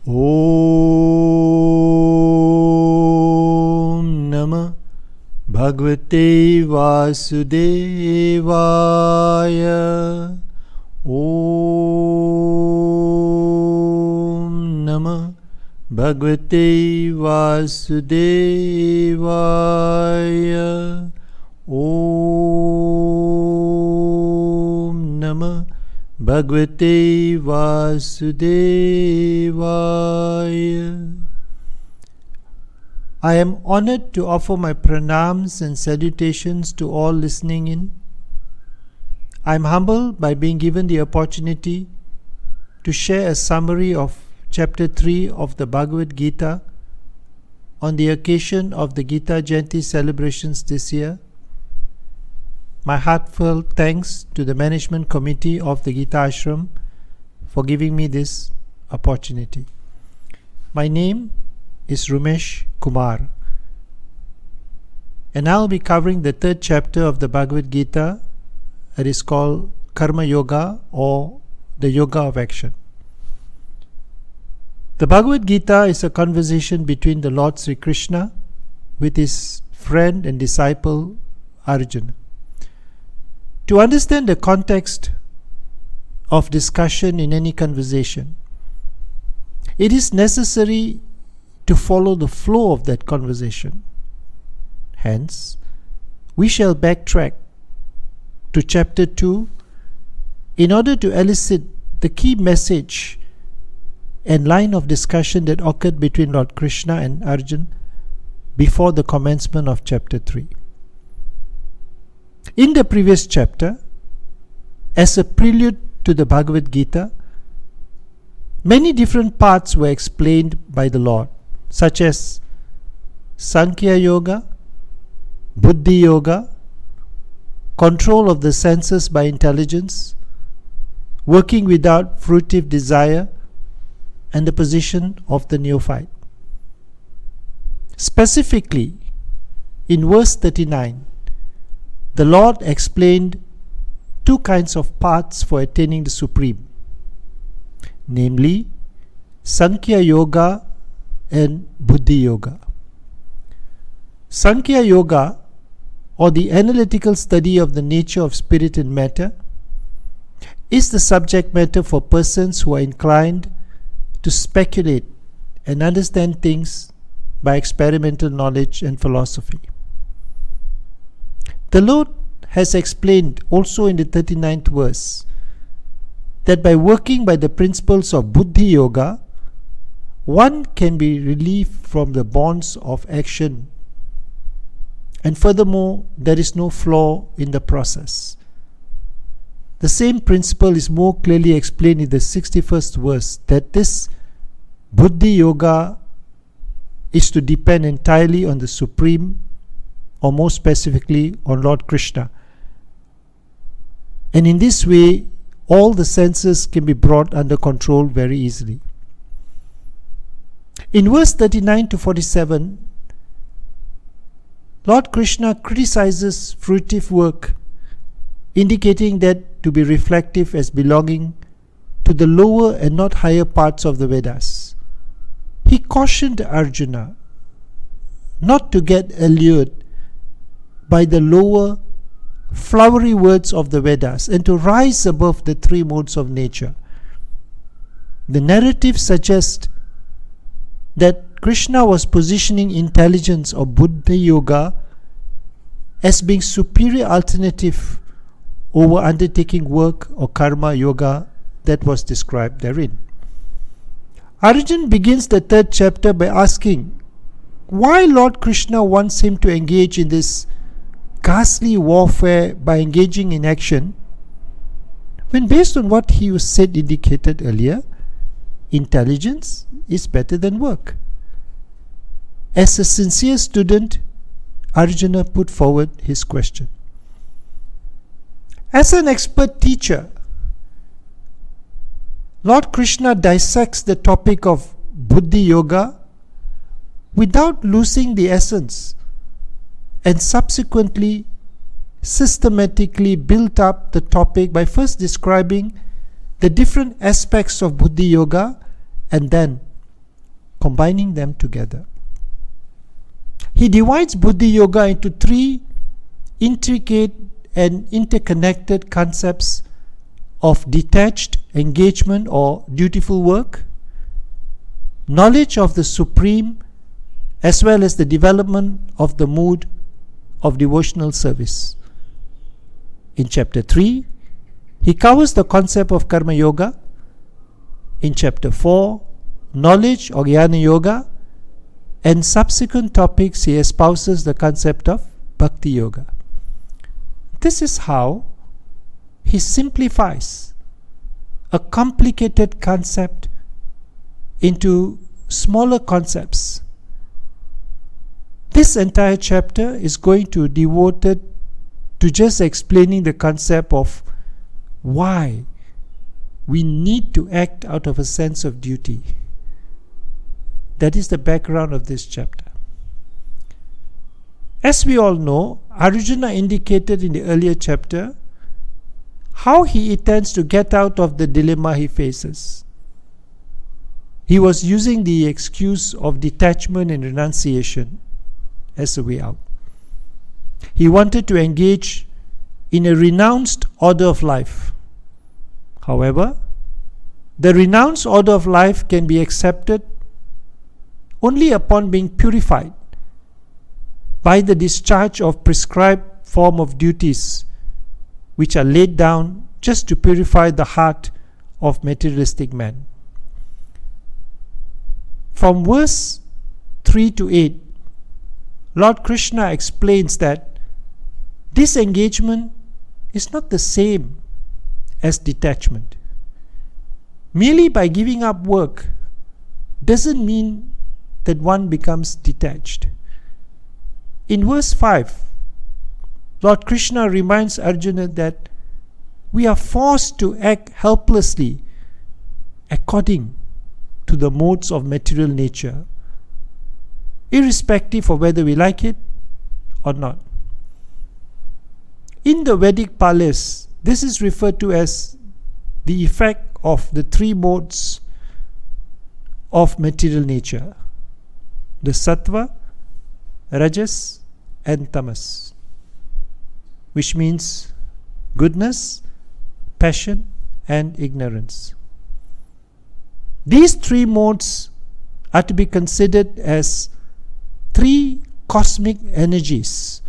Om Namah Bhagavate Vasudevaya. Om Namah Bhagavate Vasudevaya. Om Namah Bhagavate Vasudevaya. I am honored to offer my pranams and salutations to all listening in. I am humbled by being given the opportunity to share a summary of Chapter 3 of the Bhagavad-Gita on the occasion of the Geeta Jayanthi celebrations this year. My heartfelt thanks to the management committee of the Geeta Ashram for giving me this opportunity. My name is Rumesh Kumar, and I'll be covering the third chapter of the Bhagavad-Gita. It is called Karma Yoga, or the Yoga of Action. The Bhagavad-Gita is a conversation between the Lord Sri Krishna with his friend and disciple Arjun. To understand the context of discussion in any conversation, it is necessary to follow the flow of that conversation. Hence, we shall backtrack to chapter 2 in order to elicit the key message and line of discussion that occurred between Lord Krishna and Arjun before the commencement of chapter 3. In the previous chapter, as a prelude to the Bhagavad-Gita, many different parts were explained by the Lord, such as Sankhya Yoga, Buddhi Yoga, control of the senses by intelligence, working without fruitive desire, and the position of the neophyte. Specifically, in verse 39, the Lord explained two kinds of paths for attaining the Supreme, namely Sankhya Yoga and Buddhi Yoga. Sankhya Yoga, or the analytical study of the nature of spirit and matter, is the subject matter for persons who are inclined to speculate and understand things by experimental knowledge and philosophy. The Lord has explained also in the 39th verse that by working by the principles of Buddhi Yoga, one can be relieved from the bonds of action, and furthermore, there is no flaw in the process. The same principle is more clearly explained in the 61st verse, that this Buddhi Yoga is to depend entirely on the Supreme, or more specifically on Lord Krishna. And in this way, all the senses can be brought under control very easily. In verse 39 to 47, Lord Krishna criticizes fruitive work, indicating that to be reflective as belonging to the lower and not higher parts of the Vedas. He cautioned Arjuna not to get allured by the lower, flowery words of the Vedas and to rise above the three modes of nature. The narrative suggests that Krishna was positioning intelligence or Buddha Yoga as being superior alternative over undertaking work or Karma Yoga that was described therein. Arjun begins the third chapter by asking why Lord Krishna wants him to engage in this ghastly warfare by engaging in action, when based on what he said indicated earlier, intelligence is better than work. As a sincere student, Arjuna put forward his question. As an expert teacher, Lord Krishna dissects the topic of Buddhi Yoga without losing the essence, and subsequently systematically built up the topic by first describing the different aspects of Buddhi Yoga and then combining them together. He divides Buddhi Yoga into three intricate and interconnected concepts of detached engagement or dutiful work, knowledge of the Supreme, as well as the development of the mood of devotional service. In chapter 3, he covers the concept of Karma Yoga. In chapter 4, knowledge or Jnana Yoga, and subsequent topics he espouses the concept of Bhakti Yoga. This is how he simplifies a complicated concept into smaller concepts. This entire chapter is going to be devoted to just explaining the concept of why we need to act out of a sense of duty. That is the background of this chapter. As we all know, Arjuna indicated in the earlier chapter how he intends to get out of the dilemma he faces. He was using the excuse of detachment and renunciation as a way out. He wanted to engage in a renounced order of life. However, the renounced order of life can be accepted only upon being purified by the discharge of prescribed form of duties which are laid down just to purify the heart of materialistic man. From verse 3 to 8, Lord Krishna explains that this engagement is not the same as detachment. Merely by giving up work doesn't mean that one becomes detached. In verse 5, Lord Krishna reminds Arjuna that we are forced to act helplessly according to the modes of material nature, irrespective of whether we like it or not. In the Vedic Palis, this is referred to as the effect of the three modes of material nature: the Sattva, Rajas and Tamas, which means goodness, passion and ignorance. These three modes are to be considered as three cosmic energies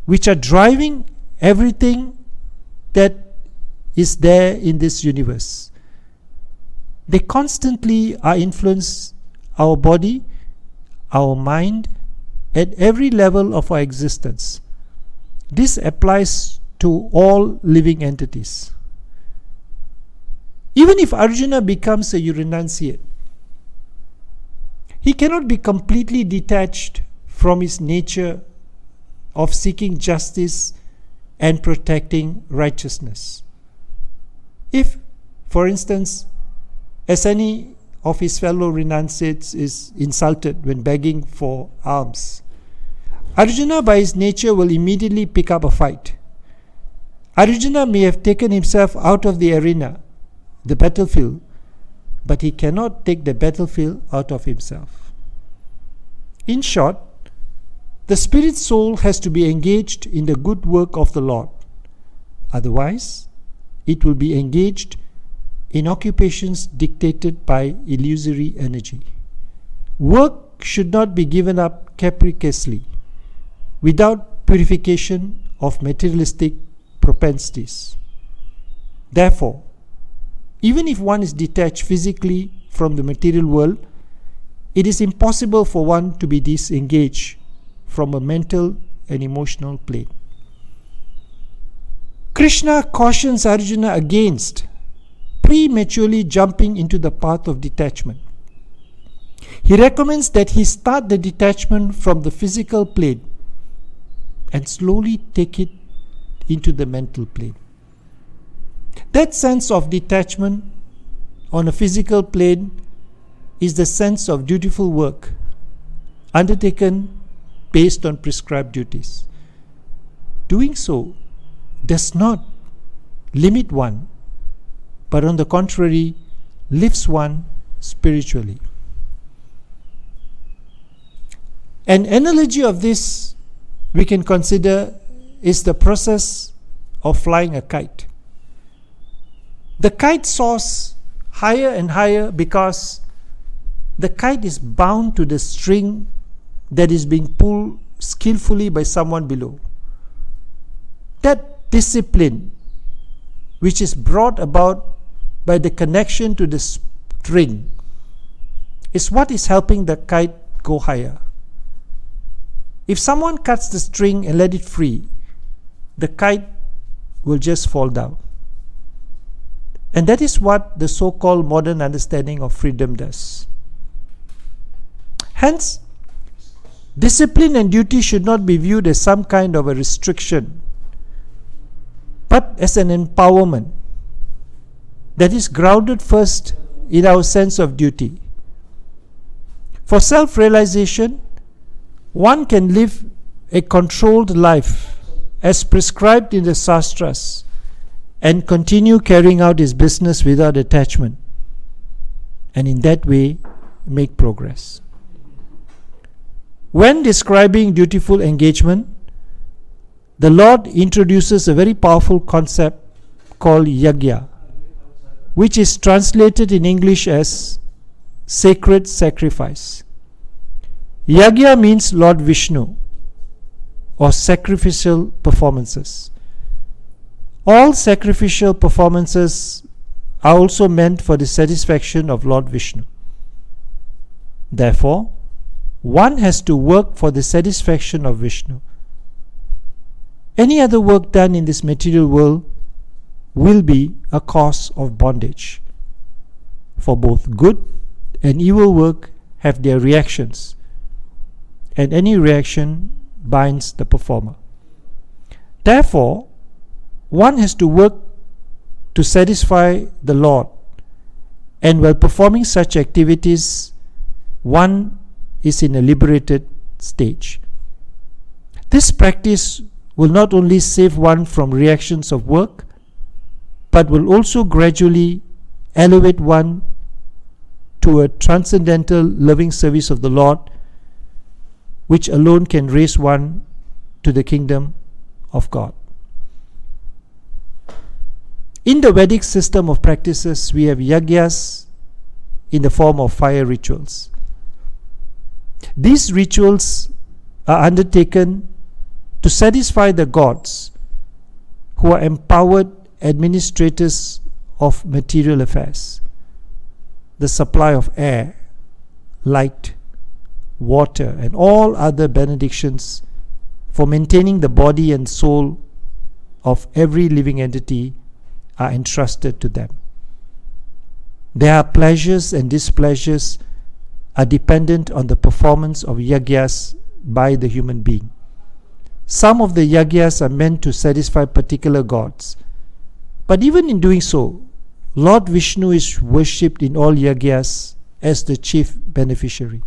which are driving everything that is there in this universe. They constantly are influence our body, our mind, at every level of our existence. This applies to all living entities. Even if Arjuna becomes a renunciate, he cannot be completely detached from his nature of seeking justice and protecting righteousness. If, for instance, as any of his fellow renunciates is insulted when begging for alms, Arjuna by his nature will immediately pick up a fight. Arjuna may have taken himself out of the arena, the battlefield, but he cannot take the battlefield out of himself. In short, the spirit soul has to be engaged in the good work of the Lord. Otherwise, it will be engaged in occupations dictated by illusory energy. Work should not be given up capriciously, without purification of materialistic propensities. Therefore, even if one is detached physically from the material world, it is impossible for one to be disengaged from a mental and emotional plane. Krishna cautions Arjuna against prematurely jumping into the path of detachment. He recommends that he start the detachment from the physical plane and slowly take it into the mental plane. That sense of detachment on a physical plane is the sense of dutiful work undertaken based on prescribed duties. Doing so does not limit one, but on the contrary, lifts one spiritually. An analogy of this we can consider is the process of flying a kite. The kite soars higher and higher because the kite is bound to the string that is being pulled skillfully by someone below. That discipline, which is brought about by the connection to the string, is what is helping the kite go higher. If someone cuts the string and let it free, the kite will just fall down. And that is what the so-called modern understanding of freedom does. Hence, discipline and duty should not be viewed as some kind of a restriction, but as an empowerment that is grounded first in our sense of duty. For self-realization, one can live a controlled life as prescribed in the Shastras and continue carrying out his business without attachment, and in that way make progress. When describing dutiful engagement, the Lord introduces a very powerful concept called Yagya, which is translated in English as sacred sacrifice. Yagya means Lord Vishnu, or sacrificial performances. All sacrificial performances are also meant for the satisfaction of Lord Vishnu. Therefore, one has to work for the satisfaction of Vishnu. Any other work done in this material world will be a cause of bondage. For both good and evil work have their reactions, and any reaction binds the performer. Therefore, one has to work to satisfy the Lord, and while performing such activities, one is in a liberated stage. This practice will not only save one from reactions of work, but will also gradually elevate one to a transcendental loving service of the Lord, which alone can raise one to the kingdom of God. In the Vedic system of practices, we have yagyas in the form of fire rituals. These rituals are undertaken to satisfy the gods, who are empowered administrators of material affairs. The supply of air, light, water, and all other benedictions for maintaining the body and soul of every living entity are entrusted to them. Their pleasures and displeasures are dependent on the performance of yagyas by the human being. Some of the yagyas are meant to satisfy particular gods, but even in doing so, Lord Vishnu is worshipped in all yagyas as the chief beneficiary.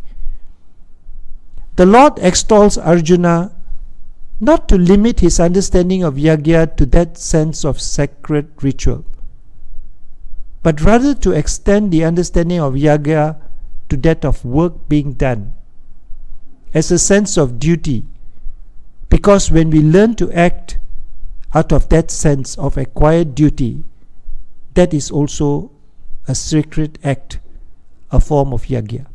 The Lord extols Arjuna not to limit his understanding of yagya to that sense of sacred ritual, but rather to extend the understanding of yagya to that of work being done as a sense of duty, because when we learn to act out of that sense of acquired duty, that is also a sacred act, a form of yagya.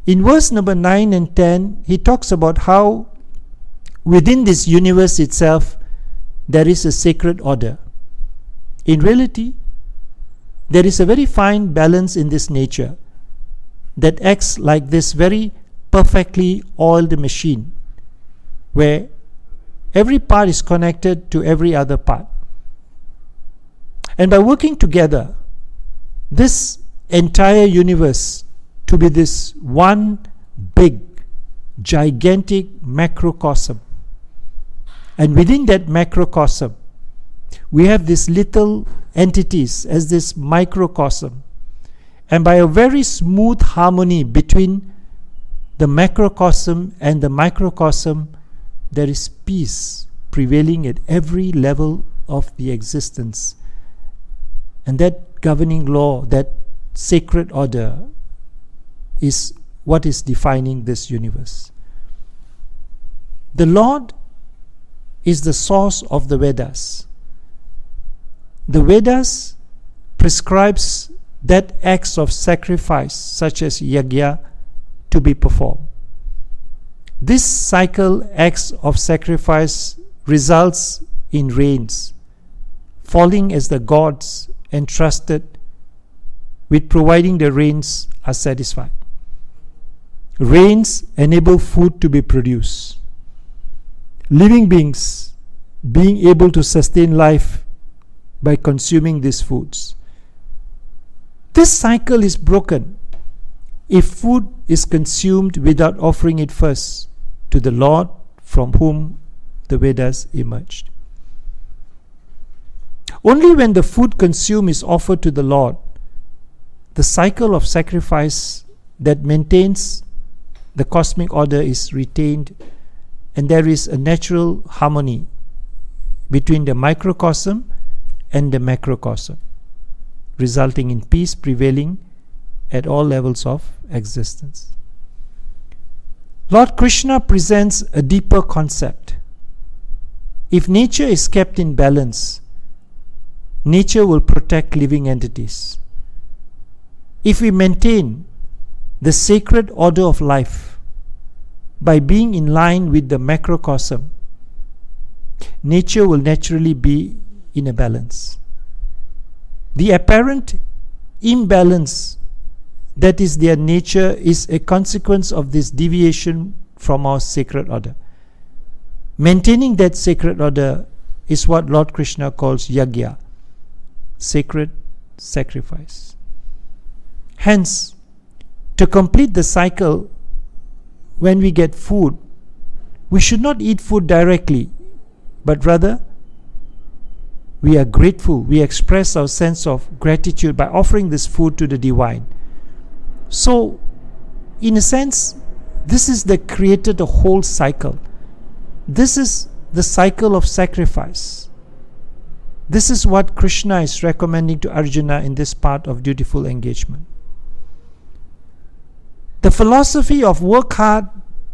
In verse number 9 and 10, he talks about how within this universe itself there is a sacred order. In reality, there is a very fine balance in this nature that acts like this very perfectly oiled machine, where every part is connected to every other part. And by working together, this entire universe to be this one big, gigantic macrocosm. And within that macrocosm, we have these little entities as this microcosm. And by a very smooth harmony between the macrocosm and the microcosm, there is peace prevailing at every level of the existence. And that governing law, that sacred order, is what is defining this universe. The Lord is the source of the Vedas. The Vedas prescribes that acts of sacrifice, such as yagya, to be performed. This cycle acts of sacrifice results in rains, falling as the gods entrusted with providing the rains are satisfied. Rains enable food to be produced. Living beings being able to sustain life by consuming these foods. This cycle is broken if food is consumed without offering it first to the Lord from whom the Vedas emerged. Only when the food consumed is offered to the Lord, the cycle of sacrifice that maintains the cosmic order is retained, and there is a natural harmony between the microcosm and the macrocosm, resulting in peace prevailing at all levels of existence. Lord Krishna presents a deeper concept. If nature is kept in balance, nature will protect living entities. If we maintain the sacred order of life by being in line with the macrocosm, nature will naturally be in a balance. The apparent imbalance that is their nature is a consequence of this deviation from our sacred order. Maintaining that sacred order is what Lord Krishna calls yagya, sacred sacrifice. Hence, to complete the cycle, when we get food, we should not eat food directly, but rather we are grateful. We express our sense of gratitude by offering this food to the divine. So, in a sense, this is the created a whole cycle. This is the cycle of sacrifice. This is what Krishna is recommending to Arjuna in this part of dutiful engagement. The philosophy of work hard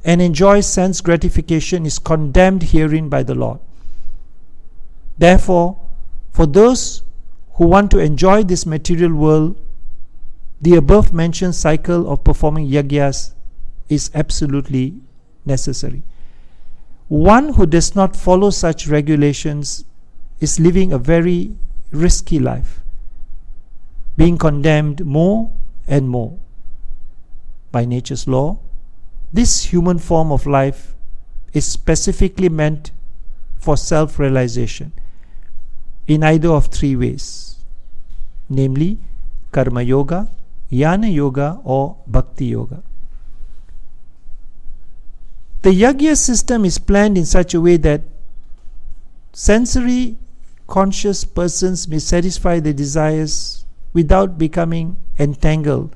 and enjoy sense gratification is condemned herein by the Lord. Therefore, for those who want to enjoy this material world, the above mentioned cycle of performing yagyas is absolutely necessary. One who does not follow such regulations is living a very risky life, being condemned more and more by nature's law. This human form of life is specifically meant for self-realization in either of three ways, namely Karma Yoga, Jnana Yoga or Bhakti Yoga. The Yagya system is planned in such a way that sensory conscious persons may satisfy their desires without becoming entangled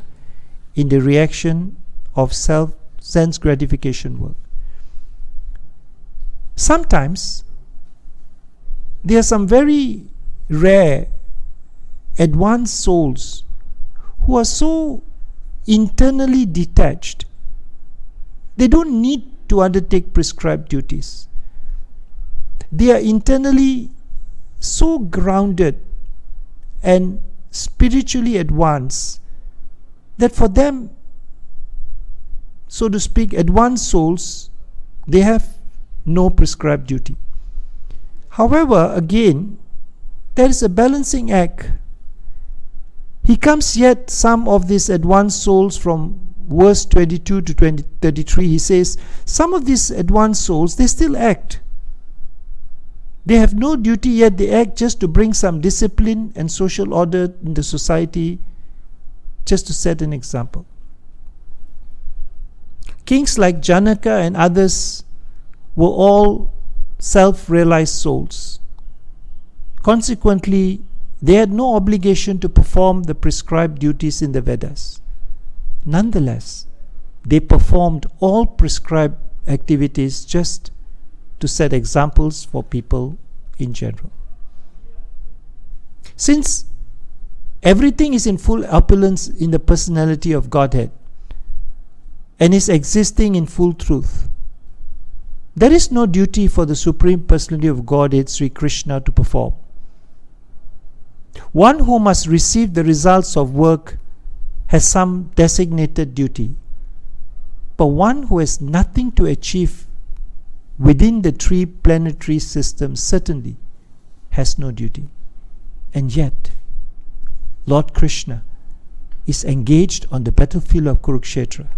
in the reaction of sense gratification work. Sometimes there are some very rare advanced souls who are so internally detached, they don't need to undertake prescribed duties. They are internally so grounded and spiritually advanced that for them, so to speak, advanced souls, they have no prescribed duty. However, again, there is a balancing act. He comes yet some of these advanced souls from verse 22 to 33. He says, some of these advanced souls, they still act. They have no duty, yet they act just to bring some discipline and social order in the society, just to set an example. Kings like Janaka and others were all self-realized souls. Consequently, they had no obligation to perform the prescribed duties in the Vedas. Nonetheless, they performed all prescribed activities just to set examples for people in general. Since everything is in full opulence in the personality of Godhead, and is existing in full truth. There is no duty for the Supreme Personality of Godhead, Sri Krishna, to perform. One who must receive the results of work has some designated duty, but one who has nothing to achieve within the three planetary systems certainly has no duty. And yet, Lord Krishna is engaged on the battlefield of Kurukshetra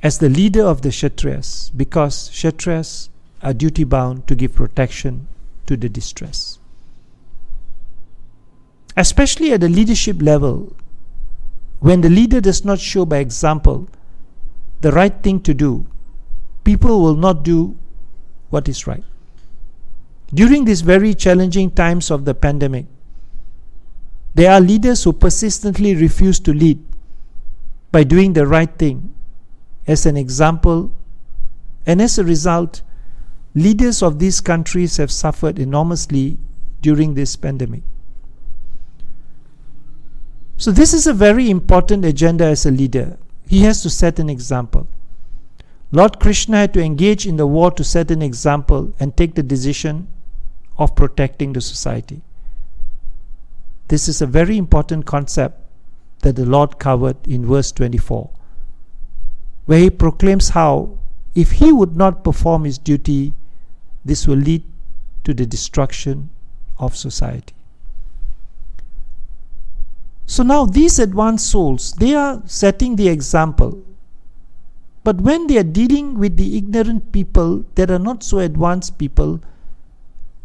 as the leader of the Kshatriyas, because Kshatriyas are duty bound to give protection to the distressed. Especially at the leadership level, when the leader does not show by example the right thing to do, people will not do what is right. During these very challenging times of the pandemic, there are leaders who persistently refuse to lead by doing the right thing as an example, and as a result, leaders of these countries have suffered enormously during this pandemic. So this is a very important agenda as a leader. He has to set an example. Lord Krishna had to engage in the war to set an example and take the decision of protecting the society. This is a very important concept that the Lord covered in verse 24, where he proclaims how, if he would not perform his duty, this will lead to the destruction of society. So now these advanced souls, they are setting the example. But when they are dealing with the ignorant people that are not so advanced people,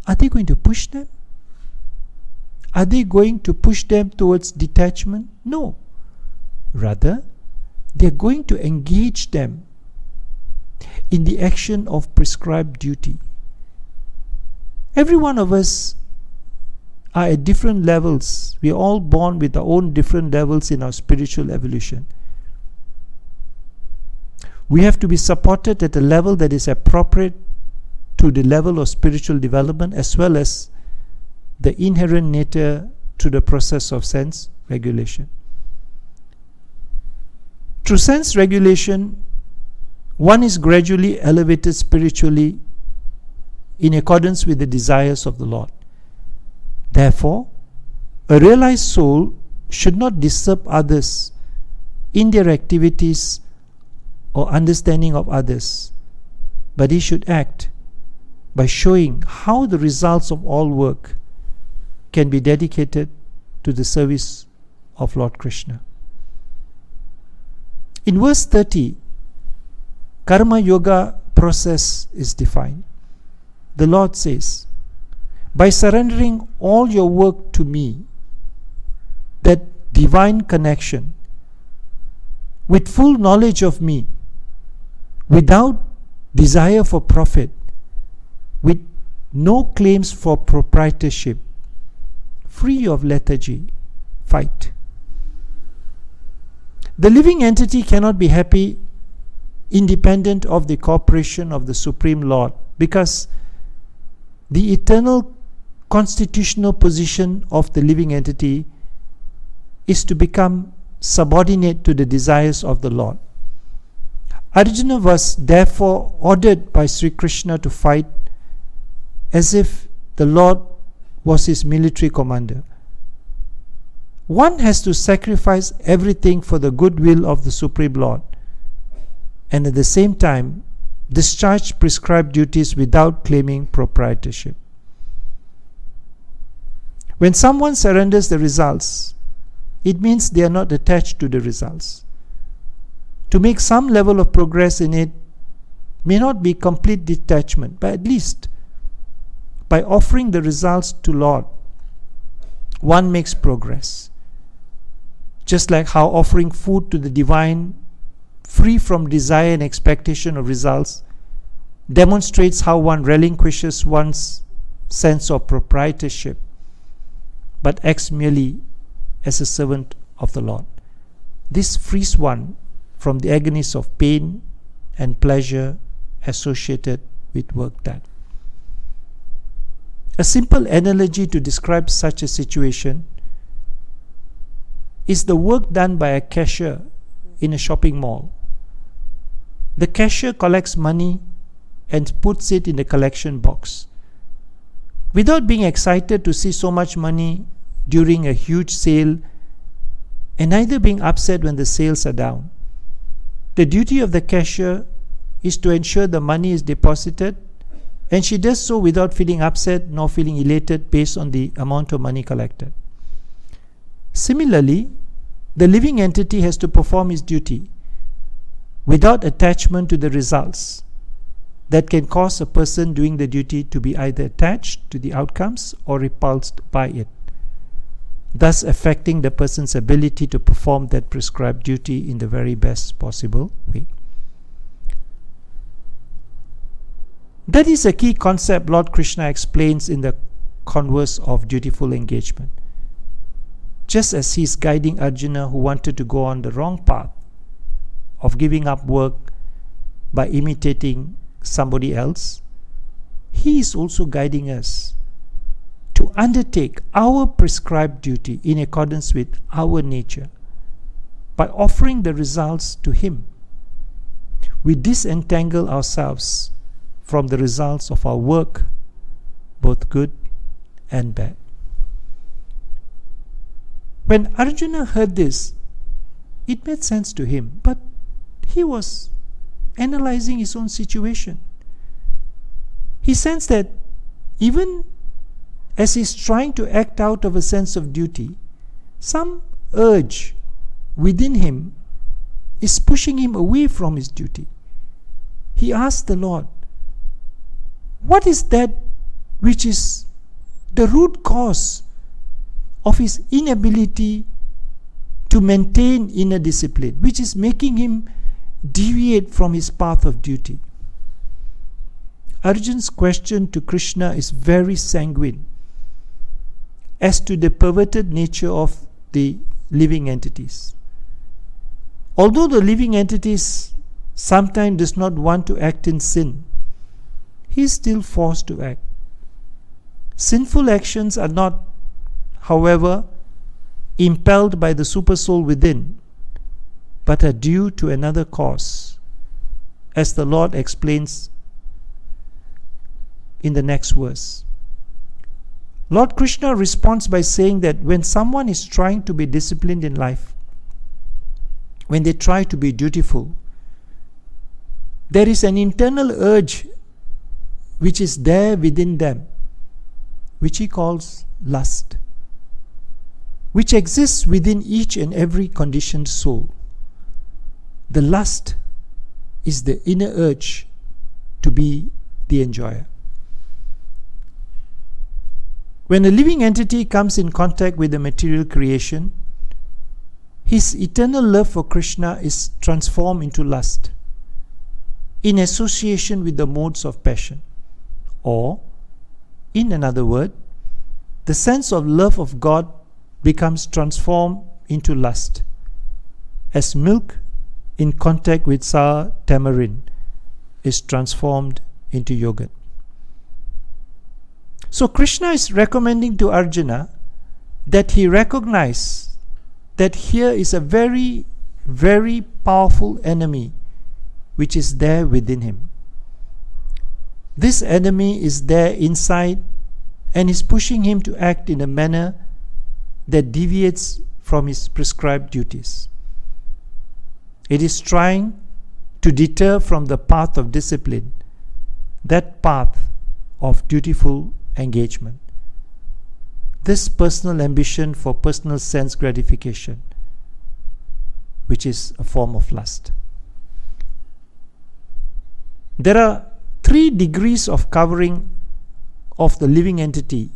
are they going to push them? Are they going to push them towards detachment? No. Rather, they are going to engage them in the action of prescribed duty. Every one of us are at different levels. We are all born with our own different levels in our spiritual evolution. We have to be supported at a level that is appropriate to the level of spiritual development, as well as the inherent nature to the process of sense regulation. Through sense regulation, one is gradually elevated spiritually in accordance with the desires of the Lord. Therefore, a realized soul should not disturb others in their activities or understanding of others, but he should act by showing how the results of all work can be dedicated to the service of Lord Krishna. In verse 30, Karma Yoga process is defined. The Lord says, by surrendering all your work to me, that divine connection, with full knowledge of me, without desire for profit, with no claims for proprietorship, free of lethargy, fight. The living entity cannot be happy independent of the cooperation of the Supreme Lord, because the eternal constitutional position of the living entity is to become subordinate to the desires of the Lord. Arjuna was therefore ordered by Sri Krishna to fight as if the Lord was his military commander. One has to sacrifice everything for the goodwill of the Supreme Lord, and at the same time discharge prescribed duties without claiming proprietorship. When someone surrenders the results, it means they are not attached to the results. To make some level of progress in it may not be complete detachment, but at least by offering the results to Lord, one makes progress. Just like how offering food to the divine, free from desire and expectation of results, demonstrates how one relinquishes one's sense of proprietorship, but acts merely as a servant of the Lord. This frees one from the agonies of pain and pleasure associated with work done. A simple analogy to describe such a situation is the work done by a cashier in a shopping mall. the cashier collects money and puts it in the collection box. Without being excited to see so much money during a huge sale, and neither being upset when the sales are down. The duty of the cashier is to ensure the money is deposited, and she does so without feeling upset nor feeling elated based on the amount of money collected. Similarly, the living entity has to perform its duty without attachment to the results that can cause a person doing the duty to be either attached to the outcomes or repulsed by it, thus affecting the person's ability to perform that prescribed duty in the very best possible way. That is a key concept Lord Krishna explains in the converse of dutiful engagement. Just as he is guiding Arjuna, who wanted to go on the wrong path of giving up work by imitating somebody else, he is also guiding us to undertake our prescribed duty in accordance with our nature by offering the results to him. We disentangle ourselves from the results of our work, both good and bad. When Arjuna heard this, it made sense to him, but he was analyzing his own situation. He sensed that even as he's trying to act out of a sense of duty, some urge within him is pushing him away from his duty. He asked the Lord, what is that which is the root cause of his inability to maintain inner discipline, which is making him deviate from his path of duty? Arjun's question to Krishna is very sanguine as to the perverted nature of the living entities. Although the living entities sometimes does not want to act in sin, he is still forced to act. Sinful actions are not, however, impelled by the supersoul within, but are due to another cause, as the Lord explains in the next verse. Lord Krishna responds by saying that when someone is trying to be disciplined in life, when they try to be dutiful, there is an internal urge which is there within them, which he calls lust, which exists within each and every conditioned soul. The lust is the inner urge to be the enjoyer. When a living entity comes in contact with the material creation, his eternal love for Krishna is transformed into lust in association with the modes of passion. Or, in another word, the sense of love of God becomes transformed into lust, as milk in contact with sour tamarind is transformed into yogurt. So Krishna is recommending to Arjuna that he recognize that here is a very, very powerful enemy which is there within him. This enemy is there inside and is pushing him to act in a manner that deviates from his prescribed duties. It is trying to deter from the path of discipline, that path of dutiful engagement. This personal ambition for personal sense gratification, which is a form of lust. There are 3 degrees of covering of the living entity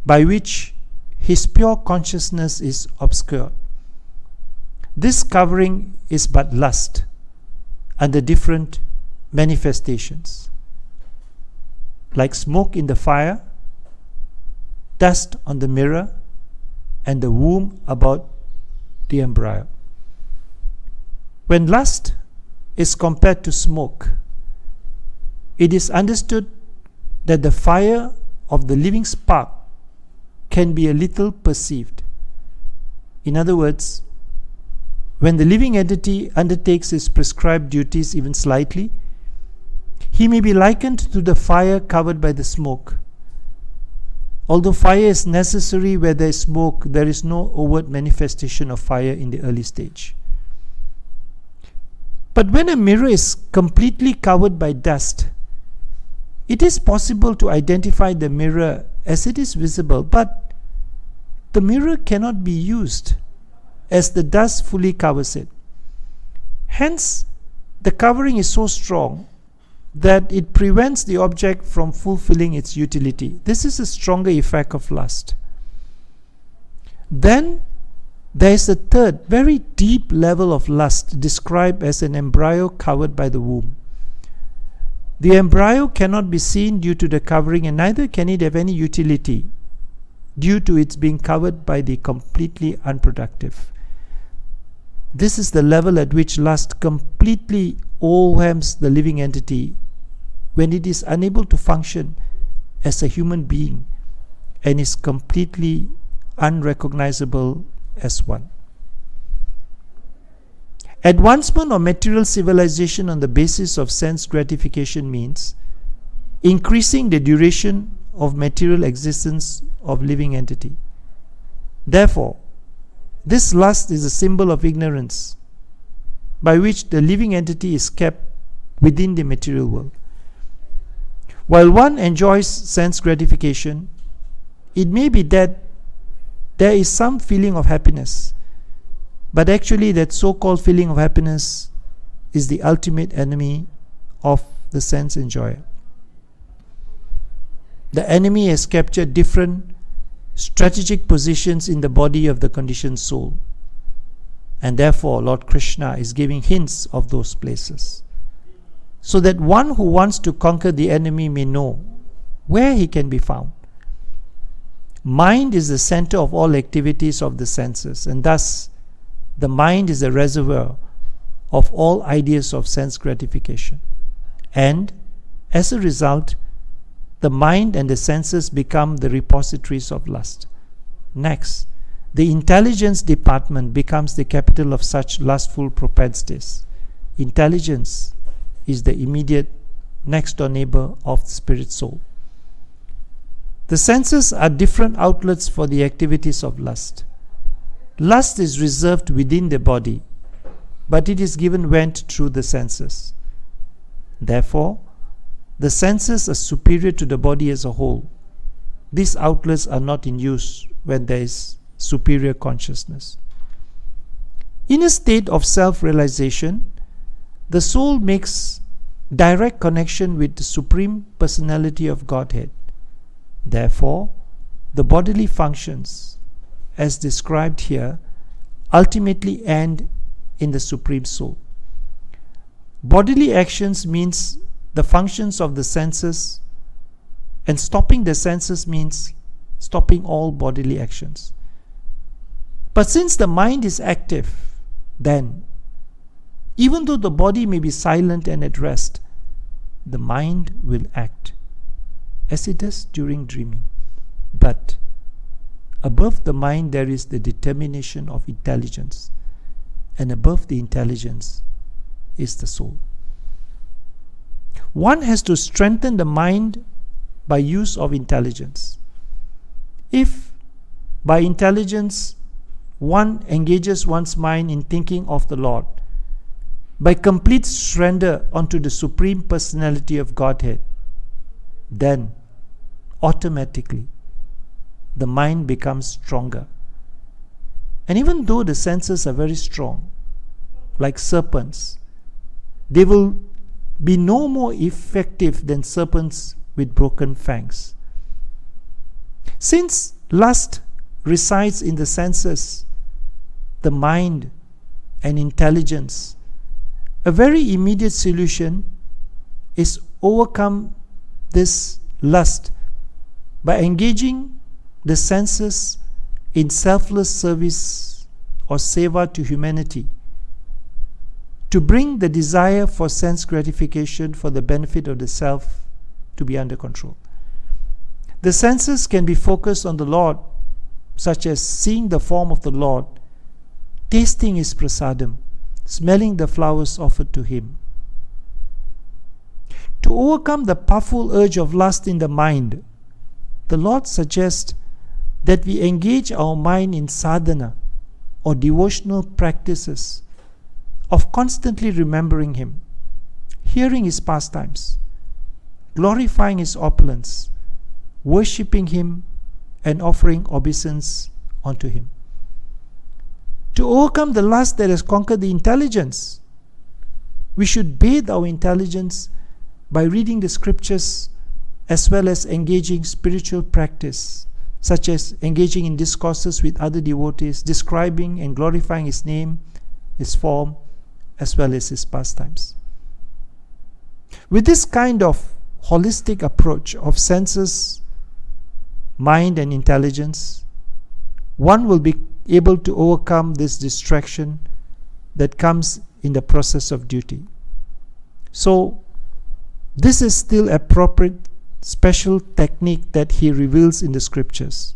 by which his pure consciousness is obscured. This covering is but lust under different manifestations, like smoke in the fire, dust on the mirror, and the womb about the embryo. When lust is compared to smoke, it is understood that the fire of the living spark can be a little perceived. In other words, when the living entity undertakes his prescribed duties even slightly, he may be likened to the fire covered by the smoke. Although fire is necessary where there is smoke, there is no overt manifestation of fire in the early stage. But when a mirror is completely covered by dust, it is possible to identify the mirror as it is visible, but the mirror cannot be used as the dust fully covers it. Hence, the covering is so strong that it prevents the object from fulfilling its utility. This is a stronger effect of lust. Then there is a third, very deep level of lust described as an embryo covered by the womb. The embryo cannot be seen due to the covering, and neither can it have any utility due to its being covered by the completely unproductive. This is the level at which lust completely overwhelms the living entity, when it is unable to function as a human being and is completely unrecognizable as one. Advancement of material civilization on the basis of sense gratification means increasing the duration of material existence of living entity. Therefore, this lust is a symbol of ignorance by which the living entity is kept within the material world. While one enjoys sense gratification, it may be that there is some feeling of happiness, but actually that so-called feeling of happiness is the ultimate enemy of the sense enjoyer. The enemy has captured different strategic positions in the body of the conditioned soul, and therefore Lord Krishna is giving hints of those places, so that one who wants to conquer the enemy may know where he can be found. Mind is the center of all activities of the senses, and thus the mind is a reservoir of all ideas of sense gratification. And as a result, the mind and the senses become the repositories of lust. Next, the intelligence department becomes the capital of such lustful propensities. Intelligence is the immediate next door neighbor of the spirit soul. The senses are different outlets for the activities of lust. Lust is reserved within the body, but it is given vent through the senses. Therefore, the senses are superior to the body as a whole. These outlets are not in use when there is superior consciousness. In a state of self-realization, the soul makes direct connection with the Supreme Personality of Godhead. Therefore, the bodily functions, as described here, ultimately end in the Supreme Soul. Bodily actions means the functions of the senses, and stopping the senses means stopping all bodily actions. But since the mind is active, then, even though the body may be silent and at rest, the mind will act, as it does during dreaming. But above the mind there is the determination of intelligence, and above the intelligence is the soul. One has to strengthen the mind by use of intelligence. If by intelligence one engages one's mind in thinking of the Lord, by complete surrender unto the Supreme Personality of Godhead, then automatically the mind becomes stronger. And even though the senses are very strong, like serpents, they will be no more effective than serpents with broken fangs. Since lust resides in the senses, the mind and intelligence, a very immediate solution is overcome this lust by engaging the senses in selfless service or seva to humanity, to bring the desire for sense gratification for the benefit of the self to be under control. The senses can be focused on the Lord, such as seeing the form of the Lord, tasting his prasadam, smelling the flowers offered to him. To overcome the powerful urge of lust in the mind, the Lord suggests that we engage our mind in sadhana or devotional practices of constantly remembering him, hearing his pastimes, glorifying his opulence, worshipping him, and offering obeisance unto him. To overcome the lust that has conquered the intelligence, we should bathe our intelligence by reading the scriptures as well as engaging spiritual practice, such as engaging in discourses with other devotees, describing and glorifying his name, his form, as well as his pastimes. With this kind of holistic approach of senses, mind and intelligence, one will be able to overcome this distraction that comes in the process of duty. So, this is still appropriate special technique that he reveals in the scriptures.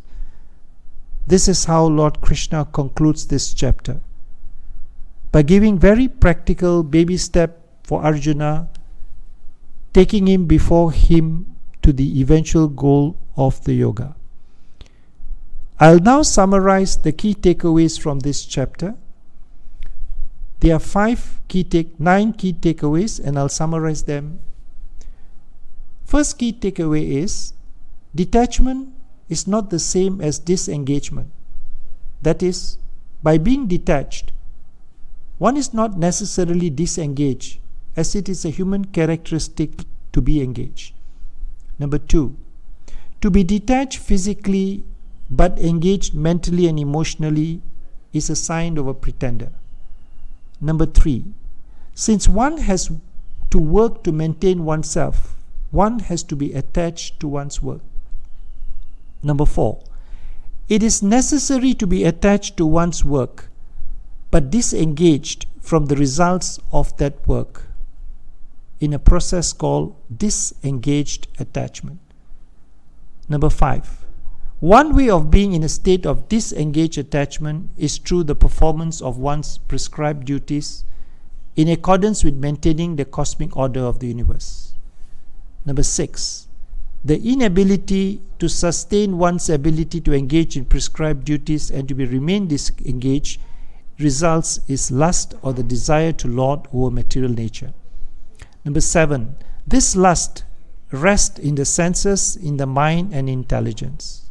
This is how Lord Krishna concludes this chapter, by giving very practical baby step for Arjuna, taking him before him to the eventual goal of the yoga. I'll now summarize the key takeaways from this chapter. There are 9 key takeaways, and I'll summarize them. First key takeaway is, detachment is not the same as disengagement. That is, by being detached, one is not necessarily disengaged, as it is a human characteristic to be engaged. Number 2, to be detached physically but engaged mentally and emotionally is a sign of a pretender. Number 3, since one has to work to maintain oneself, one has to be attached to one's work. Number 4, it is necessary to be attached to one's work, but disengaged from the results of that work in a process called disengaged attachment. Number 5, one way of being in a state of disengaged attachment is through the performance of one's prescribed duties in accordance with maintaining the cosmic order of the universe. Number 6, the inability to sustain one's ability to engage in prescribed duties and to remain disengaged results is lust or the desire to lord over material nature. Number 7, this lust rests in the senses, in the mind and intelligence.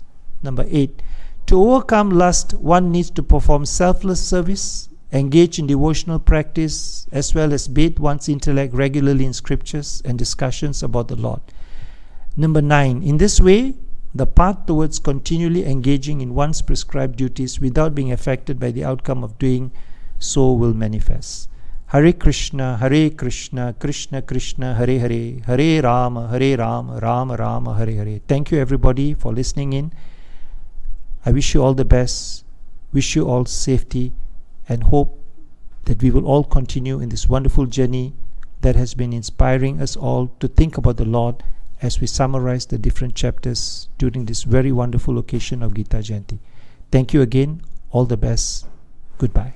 Number 8, to overcome lust, one needs to perform selfless service, engage in devotional practice, as well as bathe one's intellect regularly in scriptures and discussions about the Lord. Number 9, in this way, the path towards continually engaging in one's prescribed duties without being affected by the outcome of doing so will manifest. Hare Krishna, Krishna Krishna, Hare Hare, Hare Rama, Rama Rama, Hare Hare. Thank you everybody for listening in. I wish you all the best, wish you all safety, and hope that we will all continue in this wonderful journey that has been inspiring us all to think about the Lord as we summarize the different chapters during this very wonderful occasion of Geeta Jayanthi. Thank you again, all the best, goodbye.